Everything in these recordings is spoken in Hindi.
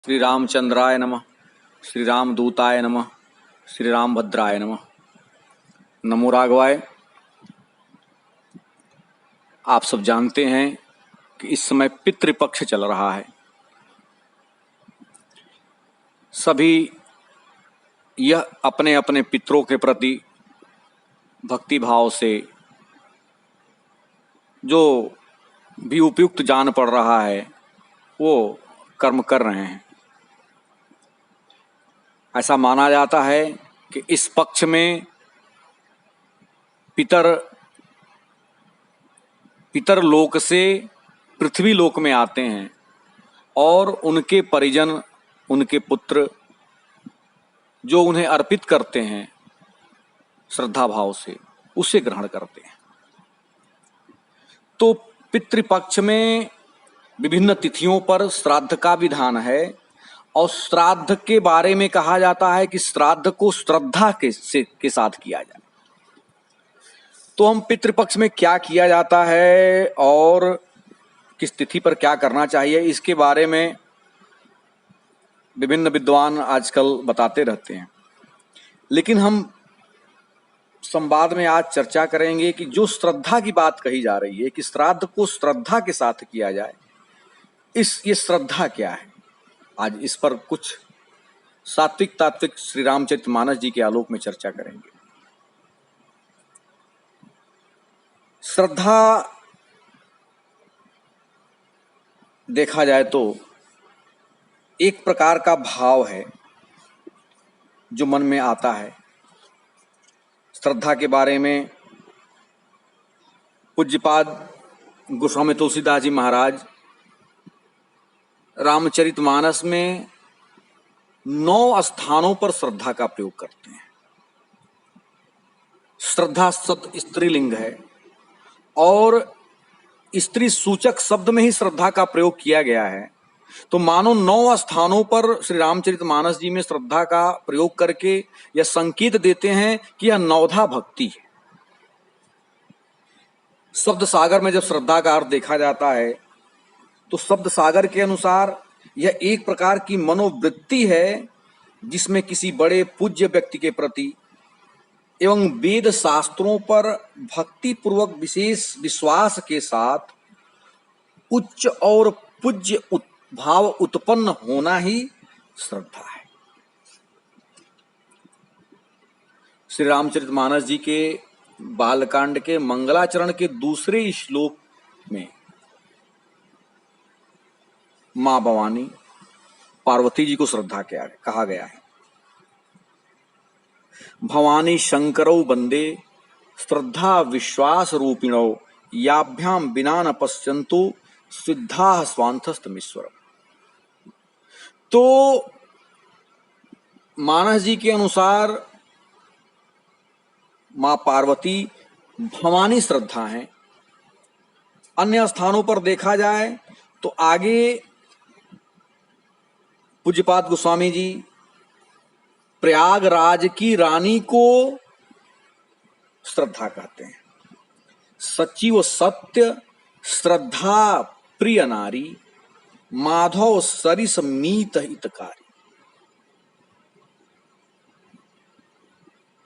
श्री रामचंद्राय नमः। श्री रामदूताय नमः। श्री रामभद्राय नमः। नमो राघवाय। आप सब जानते हैं कि इस समय पितृपक्ष चल रहा है। सभी यह अपने अपने पितरों के प्रति भक्ति भाव से जो भी उपयुक्त जान पड़ रहा है वो कर्म कर रहे हैं। ऐसा माना जाता है कि इस पक्ष में पितर लोक से पृथ्वी लोक में आते हैं और उनके परिजन, उनके पुत्र जो उन्हें अर्पित करते हैं श्रद्धा भाव से, उसे ग्रहण करते हैं। तो पितृपक्ष में विभिन्न तिथियों पर श्राद्ध का विधान है और श्राद्ध के बारे में कहा जाता है कि श्राद्ध को श्रद्धा के साथ किया जाए। तो हम पितृपक्ष में क्या किया जाता है और किस तिथि पर क्या करना चाहिए, इसके बारे में विभिन्न विद्वान आजकल बताते रहते हैं। लेकिन हम संवाद में आज चर्चा करेंगे कि जो श्रद्धा की बात कही जा रही है कि श्राद्ध को श्रद्धा के साथ किया जाए, ये श्रद्धा क्या है, आज इस पर कुछ सात्विक तात्विक श्री रामचरितमानस जी के आलोक में चर्चा करेंगे। श्रद्धा देखा जाए तो एक प्रकार का भाव है जो मन में आता है। श्रद्धा के बारे में पूज्यपाद गोस्वामी तुलसीदास जी महाराज रामचरितमानस में 9 स्थानों पर श्रद्धा का प्रयोग करते हैं। श्रद्धा शब्द स्त्रीलिंग है और स्त्री सूचक शब्द में ही श्रद्धा का प्रयोग किया गया है। तो मानो 9 स्थानों पर श्री रामचरितमानस जी में श्रद्धा का प्रयोग करके यह संकेत देते हैं कि यह नवधा भक्ति है। शब्द सागर में जब श्रद्धा का अर्थ देखा जाता है तो शब्द सागर के अनुसार यह एक प्रकार की मनोवृत्ति है जिसमें किसी बड़े पूज्य व्यक्ति के प्रति एवं वेद शास्त्रों पर भक्ति पूर्वक विशेष विश्वास के साथ उच्च और पूज्य भाव उत्पन्न होना ही श्रद्धा है। श्री रामचरितमानस जी के बालकांड के मंगलाचरण के दूसरे श्लोक में मां भवानी पार्वती जी को श्रद्धा कहा गया है। भवानी शंकरौ वंदे श्रद्धा विश्वास रूपिणौ याभ्याम बिना न पश्यन्तु सिद्धा स्वांतस्तमीश्वर। तो मानस जी के अनुसार मां पार्वती भवानी श्रद्धा है। अन्य स्थानों पर देखा जाए तो आगे पूज्यपाद गोस्वामी जी प्रयागराज की रानी को श्रद्धा कहते हैं। सचिव सत्य श्रद्धा प्रिय नारी माधव सरिस मीत हितकारी।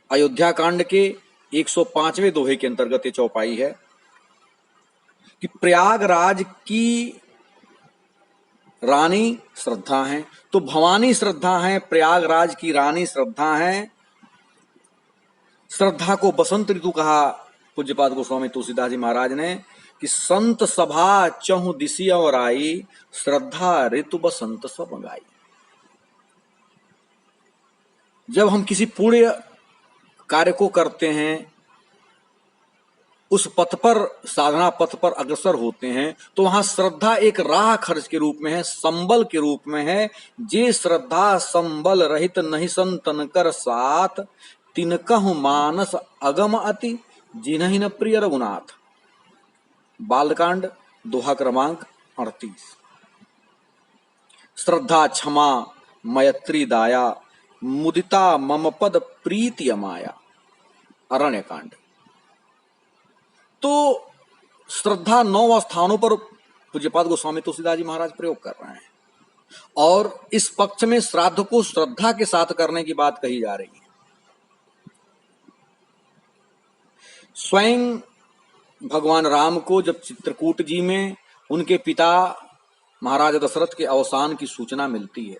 अयोध्या कांड के 105वें दोहे के अंतर्गत ये चौपाई है कि प्रयागराज की रानी श्रद्धा है, तो भवानी श्रद्धा है, प्रयागराज की रानी श्रद्धा है। श्रद्धा को बसंत ऋतु कहा पूज्यपाद गोस्वामी तुलसीदास जी महाराज ने कि संत सभा चहु दिशि और आई श्रद्धा ऋतु बसंत सब गाई। जब हम किसी पुण्य कार्य को करते हैं, उस पथ पर, साधना पथ पर अग्रसर होते हैं, तो वहां श्रद्धा एक राह खर्च के रूप में है, संबल के रूप में है। जे श्रद्धा संबल रहित नहीं संतन कर साथ तिनकहु मानस अगम अति जिन्हि न प्रिय रघुनाथ। बालकांड दोहा क्रमांक 38। श्रद्धा क्षमा मैत्री दाया मुदिता मम पद प्रीति अमाया अरण्य कांड। तो श्रद्धा 9 स्थानों पर पूज्यपाद गोस्वामी तुलसीदास जी महाराज प्रयोग कर रहे हैं। और इस पक्ष में श्राद्ध को श्रद्धा के साथ करने की बात कही जा रही है। स्वयं भगवान राम को जब चित्रकूट जी में उनके पिता महाराज दशरथ के अवसान की सूचना मिलती है,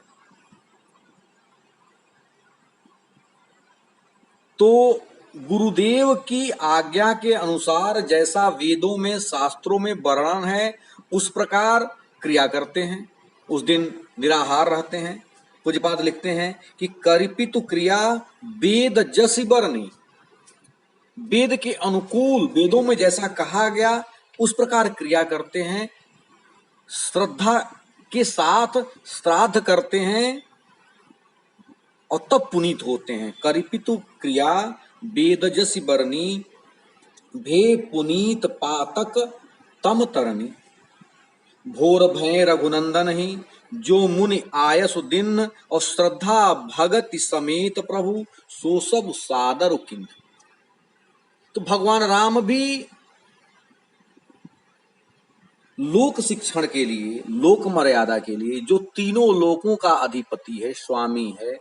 तो गुरुदेव की आज्ञा के अनुसार जैसा वेदों में शास्त्रों में वर्णन है उस प्रकार क्रिया करते हैं। उस दिन निराहार रहते हैं। पूज्यपाद लिखते हैं कि करिपितु क्रिया वेद जसि बरनी, वेद के अनुकूल, वेदों में जैसा कहा गया उस प्रकार क्रिया करते हैं, श्रद्धा के साथ श्राद्ध करते हैं और तब पुनीत होते हैं। करिपितु क्रिया वेद जसि बरनी, भे पुनीत पातक तम तरनी, भोर भय रघुनंदन ही, जो मुनि आयसु दिन, और श्रद्धा भगति समेत प्रभु, सो सब सादर किंद। तो भगवान राम भी लोक शिक्षण के लिए, लोक मर्यादा के लिए, जो तीनों लोकों का अधिपति है, स्वामी है,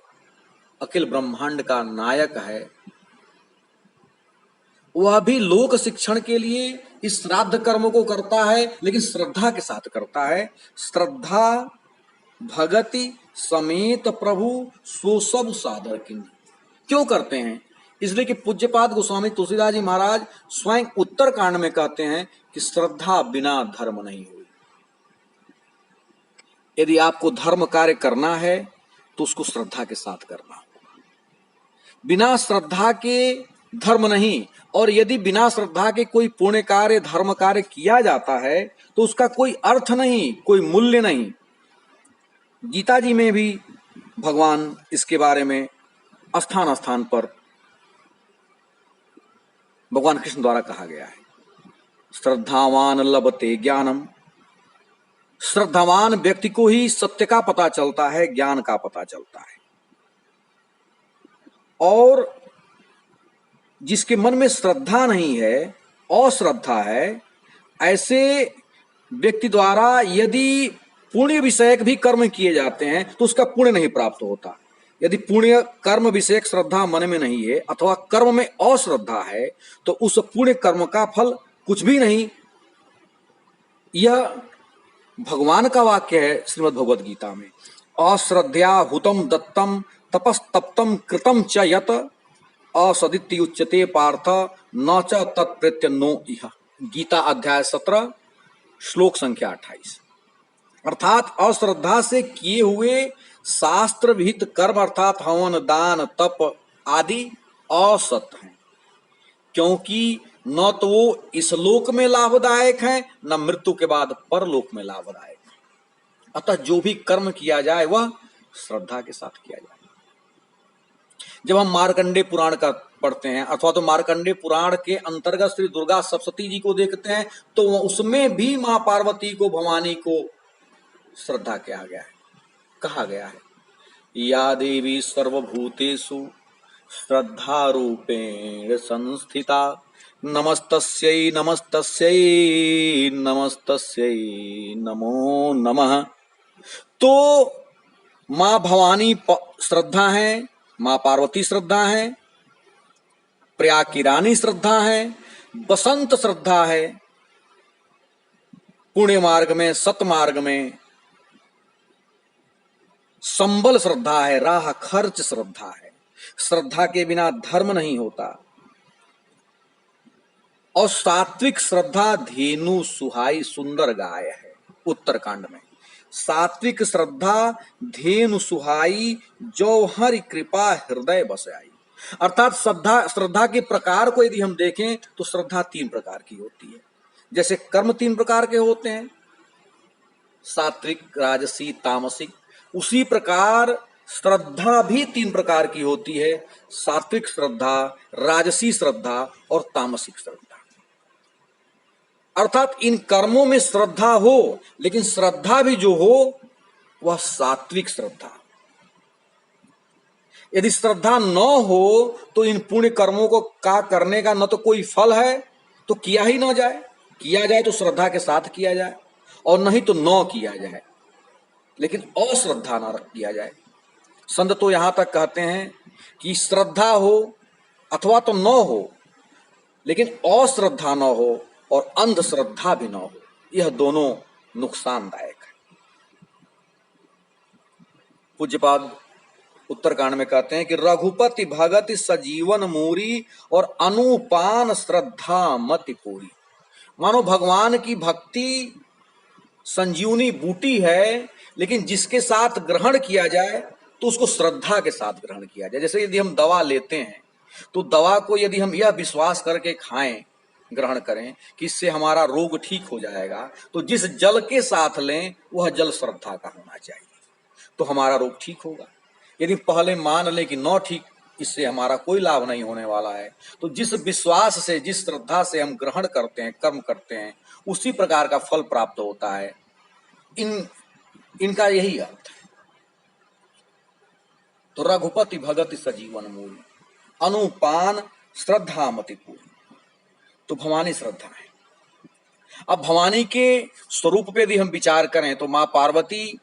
अखिल ब्रह्मांड का नायक है, वह भी लोक शिक्षण के लिए इस श्राद्ध कर्म को करता है, लेकिन श्रद्धा के साथ करता है। श्रद्धा भगति समेत प्रभु सो सब सादर किन्ह। क्यों करते हैं? इसलिए कि पूज्यपाद गोस्वामी तुलसीदास जी महाराज स्वयं उत्तरकांड में कहते हैं कि श्रद्धा बिना धर्म नहीं हुई। यदि आपको धर्म कार्य करना है तो उसको श्रद्धा के साथ करना होगा। बिना श्रद्धा के धर्म नहीं। और यदि बिना श्रद्धा के कोई पुण्य कार्य, धर्म कार्य किया जाता है तो उसका कोई अर्थ नहीं, कोई मूल्य नहीं। गीता जी में भी भगवान इसके बारे में स्थान स्थान पर भगवान कृष्ण द्वारा कहा गया है। श्रद्धावान लभते ज्ञानम, श्रद्धावान व्यक्ति को ही सत्य का पता चलता है, ज्ञान का पता चलता है। और जिसके मन में श्रद्धा नहीं है, अश्रद्धा है, ऐसे व्यक्ति द्वारा यदि पुण्य विषयक भी कर्म किए जाते हैं तो उसका पुण्य नहीं प्राप्त होता। यदि पुण्य कर्म विषयक श्रद्धा मन में नहीं है अथवा कर्म में अश्रद्धा है तो उस पुण्य कर्म का फल कुछ भी नहीं। यह भगवान का वाक्य है श्रीमद् भगवद गीता में। अश्रद्धया हुतम दत्तम तपस्तप्तम कृतम च यत असदित्य उच्यते पार्थ न च तत्प्रत्य नो इह। गीता अध्याय 17 श्लोक संख्या 28। अर्थात अश्रद्धा से किए हुए शास्त्र विहित कर्म अर्थात हवन, दान, तप आदि असत हैं, क्योंकि न तो वो इस लोक में लाभदायक है न मृत्यु के बाद परलोक में लाभदायक है। अतः जो भी कर्म किया जाए वह श्रद्धा के साथ किया जाए। जब हम मार्कंडेय पुराण का पढ़ते हैं अथवा तो मार्कंडेय पुराण के अंतर्गत श्री दुर्गा सप्तशती जी को देखते हैं तो उसमें भी मां पार्वती को, भवानी को श्रद्धा किया गया है, कहा गया है। या देवी सर्वभूतेषु श्रद्धा रूपेण संस्थिता, नमस्तस्यै नमस्तस्यै नमस्तस्यै नमो नमः। तो मां भवानी श्रद्धा है, मां पार्वती श्रद्धा है, प्रयाग की रानी श्रद्धा है, बसंत श्रद्धा है, पुण्य मार्ग में, सत मार्ग में संबल श्रद्धा है, राह खर्च श्रद्धा है। श्रद्धा के बिना धर्म नहीं होता। और सात्विक श्रद्धा धेनु सुहाई सुंदर गाय है। उत्तरकांड में सात्विक श्रद्धा धेनु सुहाई जो हरि कृपा हृदय बस आई। अर्थात श्रद्धा के प्रकार को यदि हम देखें तो श्रद्धा 3 प्रकार की होती है। जैसे कर्म 3 प्रकार के होते हैं, सात्विक, राजसी, तामसिक, उसी प्रकार श्रद्धा भी 3 प्रकार की होती है, सात्विक श्रद्धा, राजसी श्रद्धा और तामसिक श्रद्धा। अर्थात इन कर्मों में श्रद्धा हो, लेकिन श्रद्धा भी जो हो वह सात्विक श्रद्धा। यदि श्रद्धा न हो तो इन पुण्य कर्मों को का करने का न तो कोई फल है तो किया ही न जाए, किया जाए तो श्रद्धा के साथ किया जाए और नहीं तो न किया जाए। लेकिन अश्रद्धा ना किया जाए। संत तो यहां तक कहते हैं कि श्रद्धा हो अथवा तो न हो, लेकिन अश्रद्धा न हो और अंधश्रद्धा भी न हो, यह दोनों नुकसानदायक है। पूज्यपाद उत्तरकांड में कहते हैं कि रघुपति भगत सजीवन मूरी और अनुपान श्रद्धा मति पूरी। मानो भगवान की भक्ति संजीवनी बूटी है, लेकिन जिसके साथ ग्रहण किया जाए तो उसको श्रद्धा के साथ ग्रहण किया जाए। जैसे यदि हम दवा लेते हैं तो दवा को यदि हम यह विश्वास करके खाएं, ग्रहण करें कि इससे हमारा रोग ठीक हो जाएगा, तो जिस जल के साथ लें वह जल श्रद्धा का होना चाहिए, तो हमारा रोग ठीक होगा। यदि पहले मान लें कि न ठीक, इससे हमारा कोई लाभ नहीं होने वाला है, तो जिस विश्वास से, जिस श्रद्धा से हम ग्रहण करते हैं, कर्म करते हैं, उसी प्रकार का फल प्राप्त होता है। इनका यही अर्थ है। तो रघुपति भगत सजीवन मूल, अनुपान श्रद्धा मति पूरी, तो भवानी श्रद्धा है। अब भवानी के स्वरूप पे यदि हम विचार करें तो मां पार्वती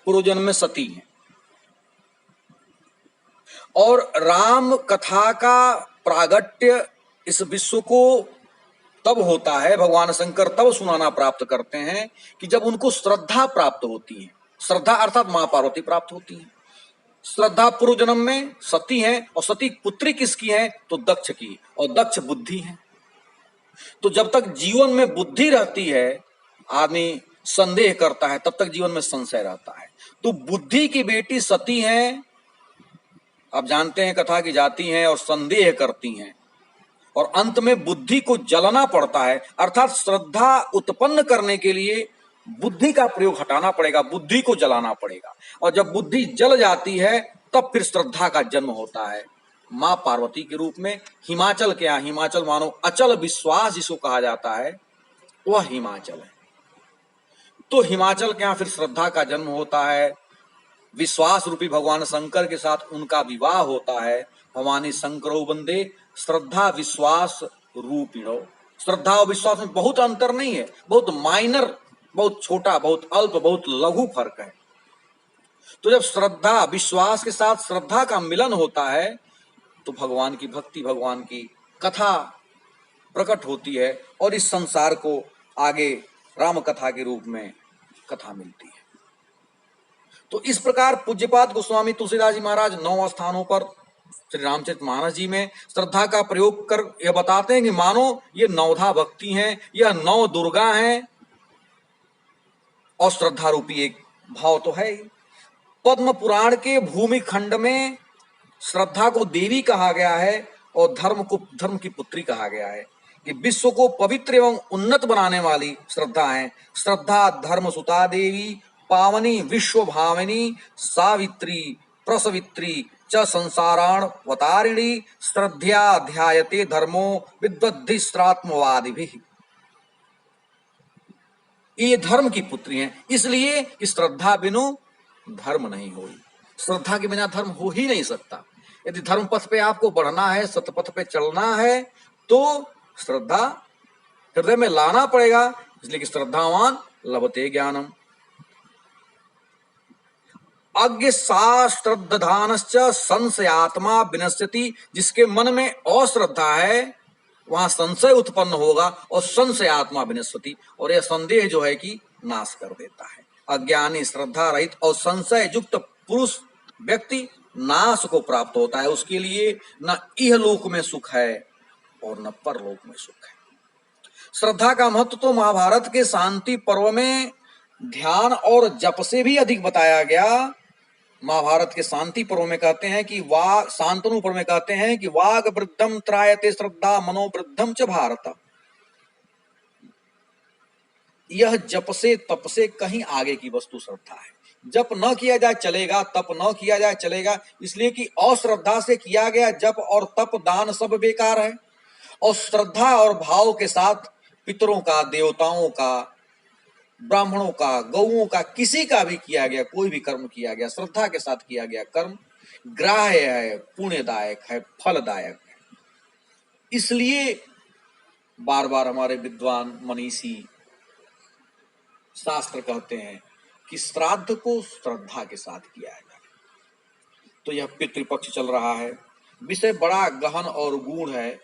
पूर्व जन्म में सती हैं, और राम कथा का प्रागट्य इस विश्व को तब होता है, भगवान शंकर तब सुनाना प्राप्त करते हैं कि जब उनको श्रद्धा प्राप्त होती है। श्रद्धा अर्थात मां पार्वती प्राप्त होती है। श्रद्धा पूर्व जन्म में सती है, और सती पुत्री किसकी है? तो दक्ष की, और दक्ष बुद्धि है। तो जब तक जीवन में बुद्धि रहती है, आदमी संदेह करता है, तब तक जीवन में संशय रहता है। तो बुद्धि की बेटी सती है, आप जानते हैं कथा की जाती हैं और संदेह करती हैं, और अंत में बुद्धि को जलाना पड़ता है। अर्थात श्रद्धा उत्पन्न करने के लिए बुद्धि का प्रयोग हटाना पड़ेगा, बुद्धि को जलाना पड़ेगा, और जब बुद्धि जल जाती है तब फिर श्रद्धा का जन्म होता है मां पार्वती के रूप में। हिमाचल क्या? हिमाचल मानो अचल विश्वास जिसको कहा जाता है, वह हिमाचल है। तो हिमाचल के यहाँ फिर श्रद्धा का जन्म होता है। विश्वास रूपी भगवान शंकर के साथ उनका विवाह होता है। भवानी शंकरो वंदे श्रद्धा विश्वास रूपिणो। श्रद्धा और विश्वास में बहुत अंतर नहीं है, बहुत माइनर, बहुत छोटा, बहुत अल्प, बहुत लघु फर्क है। तो जब श्रद्धा विश्वास के साथ श्रद्धा का मिलन होता है तो भगवान की भक्ति, भगवान की कथा प्रकट होती है, और इस संसार को आगे राम कथा के रूप में कथा मिलती है। तो इस प्रकार पूज्यपाद गोस्वामी तुलसीदास जी महाराज 9 स्थानों पर श्री रामचरितमानस जी में श्रद्धा का प्रयोग कर यह बताते हैं कि मानो ये नवधा भक्ति हैं, यह 9 दुर्गा हैं, और श्रद्धा रूपी एक भाव तो है ही। पद्म पुराण के भूमि खंड में श्रद्धा को देवी कहा गया है और धर्म को धर्म की पुत्री कहा गया है, कि विश्व को पवित्र एवं उन्नत बनाने वाली श्रद्धा है। श्रद्धा धर्म सुता देवी पावनी विश्व भावनी सावित्री प्रसवित्री च संसाराण वतारिणी श्रद्धा ध्यायते धर्मो विद्वद्धिस्त्रात्मवादि। ये धर्म की पुत्री हैं, इसलिए कि श्रद्धा बिनु धर्म नहीं होई। श्रद्धा के बिना धर्म हो ही नहीं सकता। यदि धर्म पथ पे आपको बढ़ना है, सतपथ पे चलना है, तो श्रद्धा हृदय में लाना पड़ेगा, इसलिए कि श्रद्धावान लभते ज्ञानम। अज्ञ श्रद्धानश्च संशयात्मा विनश्यति। जिसके मन में अश्रद्धा है वहां संशय उत्पन्न होगा, और संशय आत्मा विनश्यति, और यह संदेह जो है कि नाश कर देता है। अज्ञानी, श्रद्धा रहित और संशय युक्त पुरुष व्यक्ति नाश को प्राप्त होता है। उसके लिए न इहलोक में सुख है और न परलोक में सुख है। श्रद्धा का महत्व तो महाभारत के शांति पर्व में ध्यान और जप से भी अधिक बताया गया। महाभारत के शांति पर्व में कहते हैं कि वाग, शांतनु पर्व में कहते हैं कि वाग वृद्धम त्रायते श्रद्धा मनोवृद्धम च भारत। यह जप से तप से कहीं आगे की वस्तु श्रद्धा है। जप न किया जाए चलेगा, तप न किया जाए चलेगा, इसलिए कि अश्रद्धा से किया गया जप और तप दान सब बेकार है। और श्रद्धा और भाव के साथ पितरों का, देवताओं का, ब्राह्मणों का, गौओं का, किसी का भी किया गया कोई भी कर्म किया गया, श्रद्धा के साथ किया गया कर्म ग्राह्य है, पुण्यदायक है, फलदायक है। इसलिए बार बार हमारे विद्वान मनीषी शास्त्र कहते हैं कि श्राद्ध को श्रद्धा के साथ किया जाए। तो यह पितृपक्ष चल रहा है। विषय बड़ा गहन और गूढ़ है।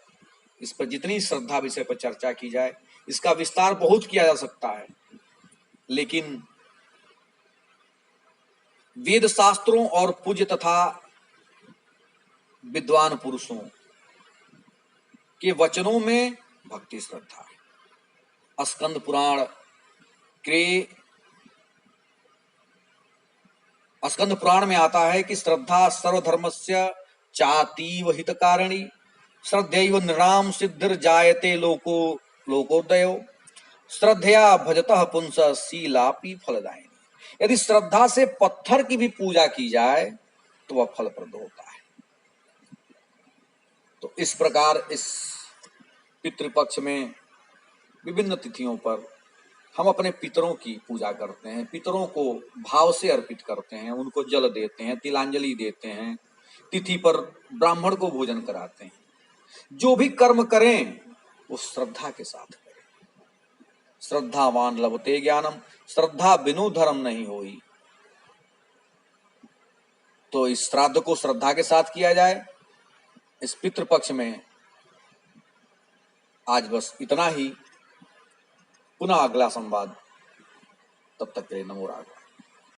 इस पर जितनी श्रद्धा विषय पर चर्चा की जाए, इसका विस्तार बहुत किया जा सकता है, लेकिन वेद शास्त्रों और पूज्य तथा विद्वान पुरुषों के वचनों में भक्ति श्रद्धा है। स्कंद पुराण में आता है कि श्रद्धा सर्वधर्मस्य चातीव हितकारिणी श्रद्धैव नृणाम सिद्धिर्जायते लोकोदयो श्रद्धया भजतः पुंस शीलापि फलदायिनी। यदि श्रद्धा से पत्थर की भी पूजा की जाए तो वह फलप्रद होता है। तो इस प्रकार इस पितृपक्ष में विभिन्न तिथियों पर हम अपने पितरों की पूजा करते हैं, पितरों को भाव से अर्पित करते हैं, उनको जल देते हैं, तिलांजलि देते हैं, तिथि पर ब्राह्मण को भोजन कराते हैं। जो भी कर्म करें वो श्रद्धा के साथ करें। श्रद्धावान लभते ज्ञानम, श्रद्धा बिनु धर्म नहीं होई। तो इस श्राद्ध को श्रद्धा के साथ किया जाए। इस पितृपक्ष में आज बस इतना ही। पुनः अगला संवाद, तब तक के लिए नमो राघव।